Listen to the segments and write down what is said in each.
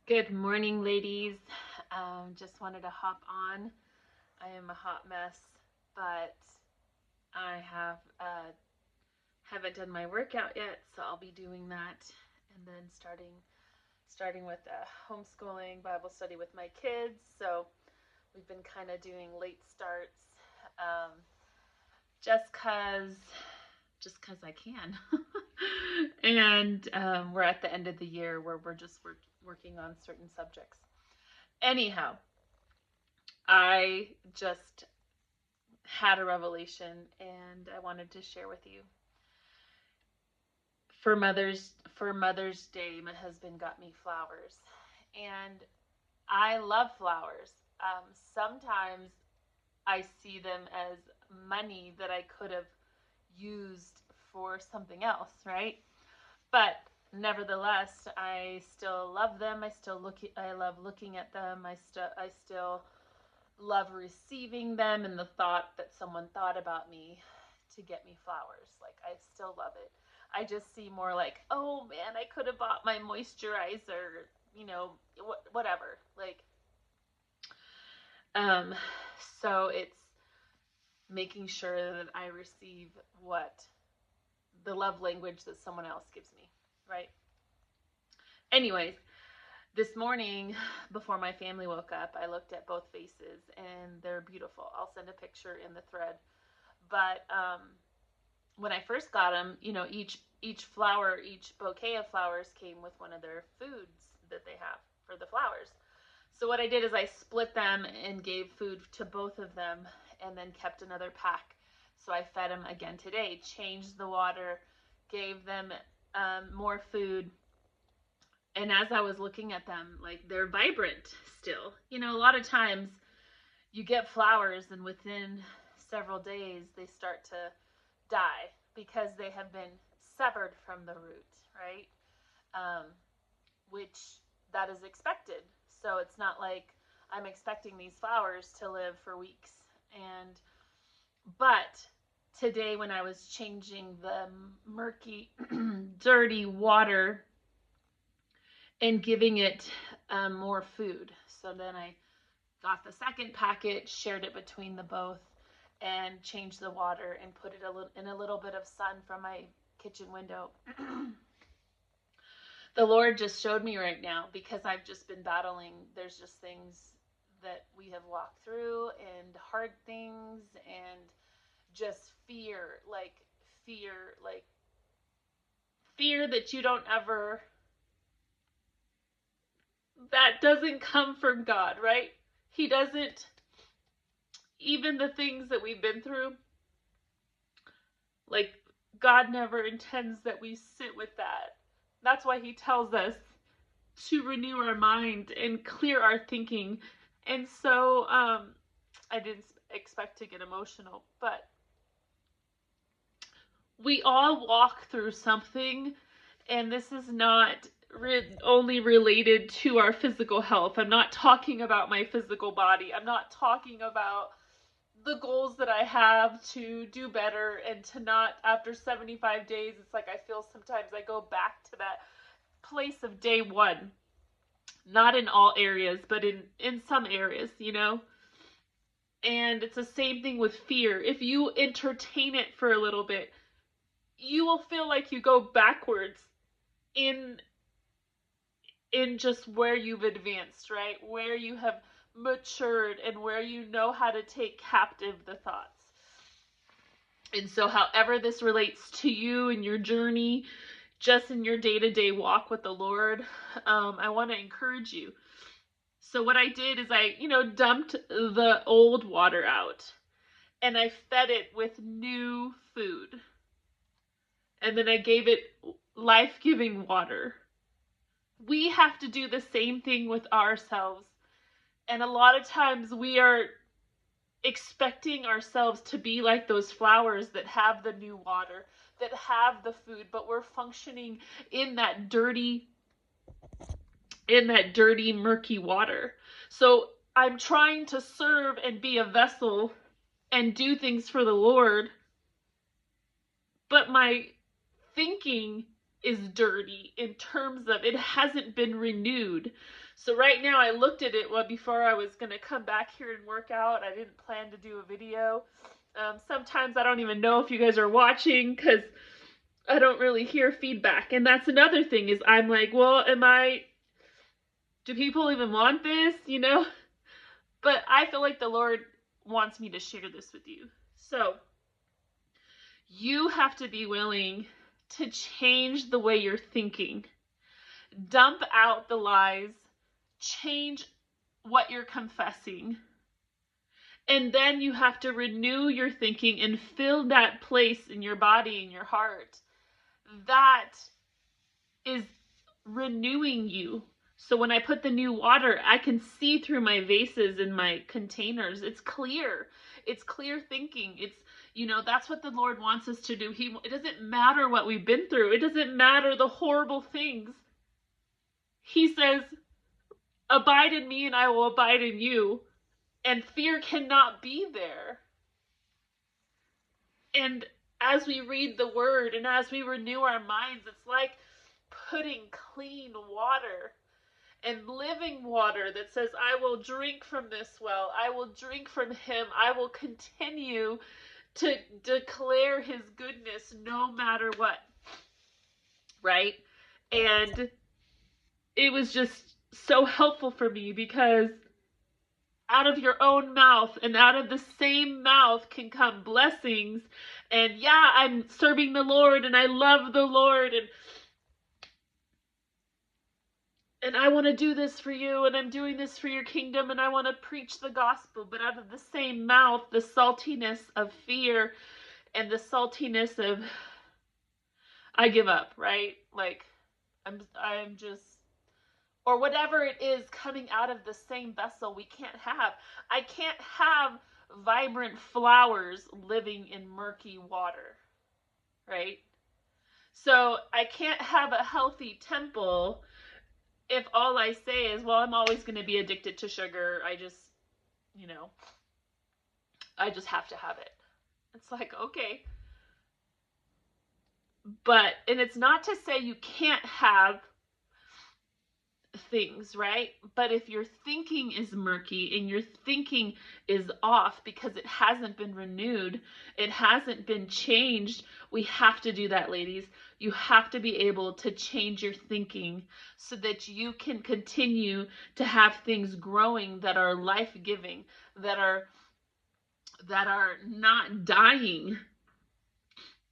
Good morning, ladies. Just wanted to hop on. I am a hot mess, but I haven't done my workout yet, so I'll be doing that, and then starting with homeschooling Bible study with my kids. So we've been kind of doing late starts, um, just cause just cause I can. And we're at the end of the year where we're just working on certain subjects. Anyhow, I just had a revelation and I wanted to share with you. For Mother's Day, my husband got me flowers, and I love flowers. Sometimes I see them as money that I could have used for something else, right? But nevertheless, I still love them. I love looking at them. I still love receiving them and the thought that someone thought about me to get me flowers. Like, I still love it. I just see more like, oh man, I could have bought my moisturizer, whatever. Um, so it's making sure that I receive what the love language that someone else gives me, right? Anyways, this morning before my family woke up, I looked at both faces and they're beautiful. I'll send a picture in the thread. But when I first got them, each bouquet of flowers came with one of their foods that they have for the flowers. So what I did is I split them and gave food to both of them, and then kept another pack. So I fed them again today, changed the water, gave them more food. And as I was looking at them, like, they're vibrant still. A lot of times you get flowers and within several days they start to die because they have been severed from the root, right? Um, which that is expected. So it's not like I'm expecting these flowers to live for weeks. But today, when I was changing the murky, dirty water and giving it more food, so then I got the second packet, shared it between the both, and changed the water and put it in a little bit of sun from my kitchen window. The Lord just showed me right now, because I've just been battling. There's just things that we have walked through and hard things and just fear, like fear that you don't ever, that doesn't come from God, right? He doesn't, even the things that we've been through, like, God never intends that we sit with that. That's why he tells us to renew our mind and clear our thinking. And so I didn't expect to get emotional, but we all walk through something, and this is not only related to our physical health. I'm not talking about my physical body. I'm not talking about the goals that I have to do better and to not, after 75 days, it's like I feel sometimes I go back to that place of day one. Not in all areas, but in some areas. And it's the same thing with fear. If you entertain it for a little bit, you will feel like you go backwards in just where you've advanced, right? Where you have matured and where you know how to take captive the thoughts. And so however this relates to you and your journey, just in your day-to-day walk with the Lord, I want to encourage you. So what I did is I, dumped the old water out and I fed it with new food. And then I gave it life-giving water. We have to do the same thing with ourselves. And a lot of times we are expecting ourselves to be like those flowers that have the new water, that have the food, but we're functioning in that dirty, murky water. So I'm trying to serve and be a vessel and do things for the Lord, but my thinking is dirty in terms of it hasn't been renewed. So right now I looked at it before I was going to come back here and work out. I didn't plan to do a video. Sometimes I don't even know if you guys are watching because I don't really hear feedback. And that's another thing is I'm like, well, do people even want this, you know? But I feel like the Lord wants me to share this with you. So you have to be willing to change the way you're thinking. Dump out the lies. Change what you're confessing. And then you have to renew your thinking and fill that place in your body, in your heart. That is renewing you. So when I put the new water, I can see through my vases and my containers. It's clear. It's clear thinking. It's, that's what the Lord wants us to do. It doesn't matter what we've been through. It doesn't matter the horrible things. He says, abide in me and I will abide in you. And fear cannot be there. And as we read the word and as we renew our minds, it's like putting clean water and living water that says, I will drink from this well. I will drink from him. I will continue to declare his goodness no matter what. Right? And it was just so helpful for me because out of your own mouth and out of the same mouth can come blessings. And yeah, I'm serving the Lord and I love the Lord and I want to do this for you and I'm doing this for your kingdom and I want to preach the gospel. But out of the same mouth, the saltiness of fear and the saltiness of I give up, right? Like I'm just, or whatever it is coming out of the same vessel we can't have. I can't have vibrant flowers living in murky water, right? So I can't have a healthy temple if all I say is, well, I'm always going to be addicted to sugar. I just have to have it. It's like, okay. And it's not to say you can't have things, right? But if your thinking is murky and your thinking is off because it hasn't been renewed, it hasn't been changed, we have to do that, ladies. You have to be able to change your thinking so that you can continue to have things growing that are life-giving, that are not dying.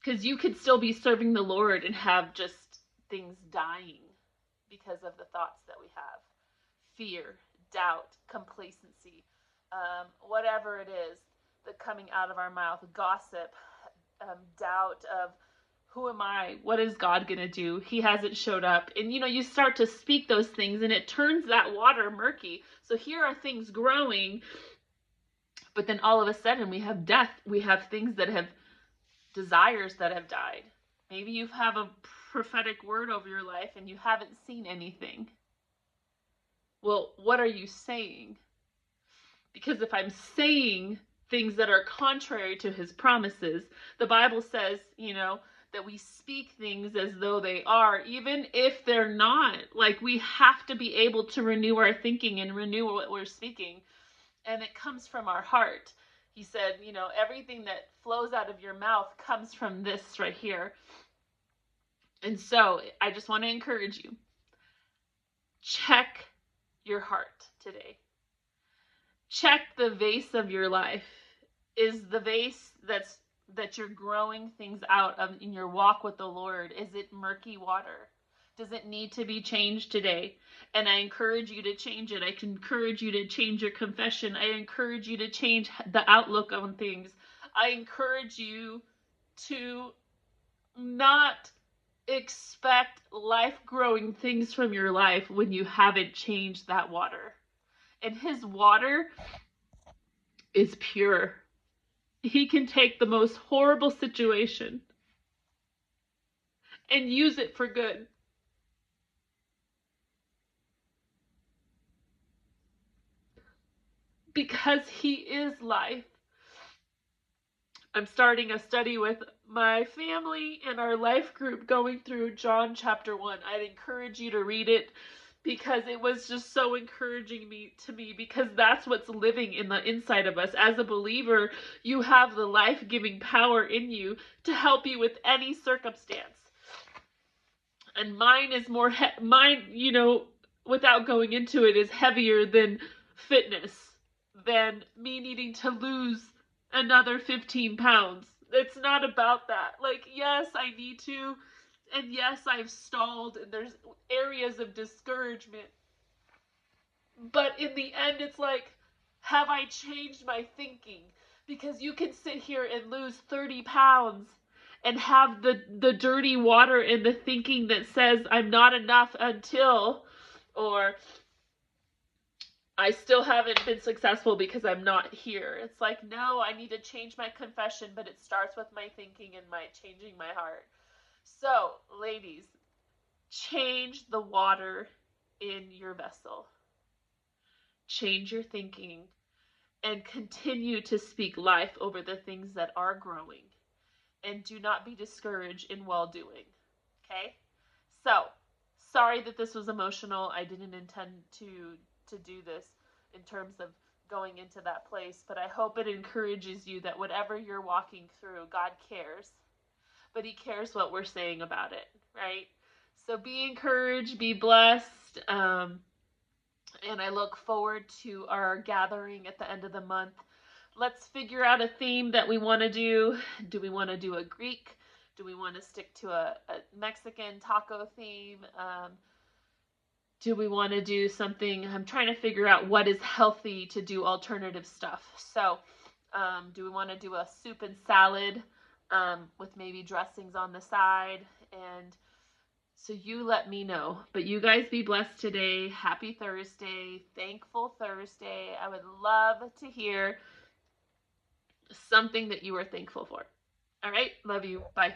Because you could still be serving the Lord and have just things dying because of the thoughts that we have. Fear, doubt, complacency, whatever it is that coming out of our mouth, gossip, doubt of who am I? What is God going to do? He hasn't showed up. And you start to speak those things and it turns that water murky. So here are things growing, but then all of a sudden we have death. We have things that have desires that have died. Maybe you have a prophetic word over your life and you haven't seen anything. Well, what are you saying? Because if I'm saying things that are contrary to his promises, the Bible says, that we speak things as though they are, even if they're not. Like, we have to be able to renew our thinking and renew what we're speaking. And it comes from our heart. He said, everything that flows out of your mouth comes from this right here. And so I just want to encourage you. Check your heart today. Check the vase of your life. Is the vase that you're growing things out of in your walk with the Lord, is it murky water? Does it need to be changed today? And I encourage you to change it. I can encourage you to change your confession. I encourage you to change the outlook on things. I encourage you to not expect life-growing things from your life when you haven't changed that water. And his water is pure. He can take the most horrible situation and use it for good. Because he is life. I'm starting a study with my family and our life group going through John chapter 1. I'd encourage you to read it because it was just so encouraging to me, because that's what's living in the inside of us. As a believer, you have the life-giving power in you to help you with any circumstance. And mine is without going into it, is heavier than fitness, than me needing to lose another 15 pounds. It's not about that. Like, yes, I need to, and yes, I've stalled, and there's areas of discouragement. But in the end, it's like, have I changed my thinking? Because you can sit here and lose 30 pounds and have the dirty water and the thinking that says I'm not enough until, or I still haven't been successful because I'm not here. It's like, no, I need to change my confession, but it starts with my thinking and my changing my heart. So, ladies, change the water in your vessel. Change your thinking and continue to speak life over the things that are growing. And do not be discouraged in well-doing. Okay? So, sorry that this was emotional. I didn't intend to do this in terms of going into that place, but I hope it encourages you that whatever you're walking through, God cares, but he cares what we're saying about it, right? So be encouraged, be blessed, and I look forward to our gathering at the end of the month. Let's figure out a theme that we want to do. Do we want to do a Greek? Do we want to stick to a Mexican taco theme? Do we want to do something? I'm trying to figure out what is healthy to do alternative stuff. So, do we want to do a soup and salad with maybe dressings on the side? And so you let me know. But you guys be blessed today. Happy Thursday. Thankful Thursday. I would love to hear something that you are thankful for. All right. Love you. Bye.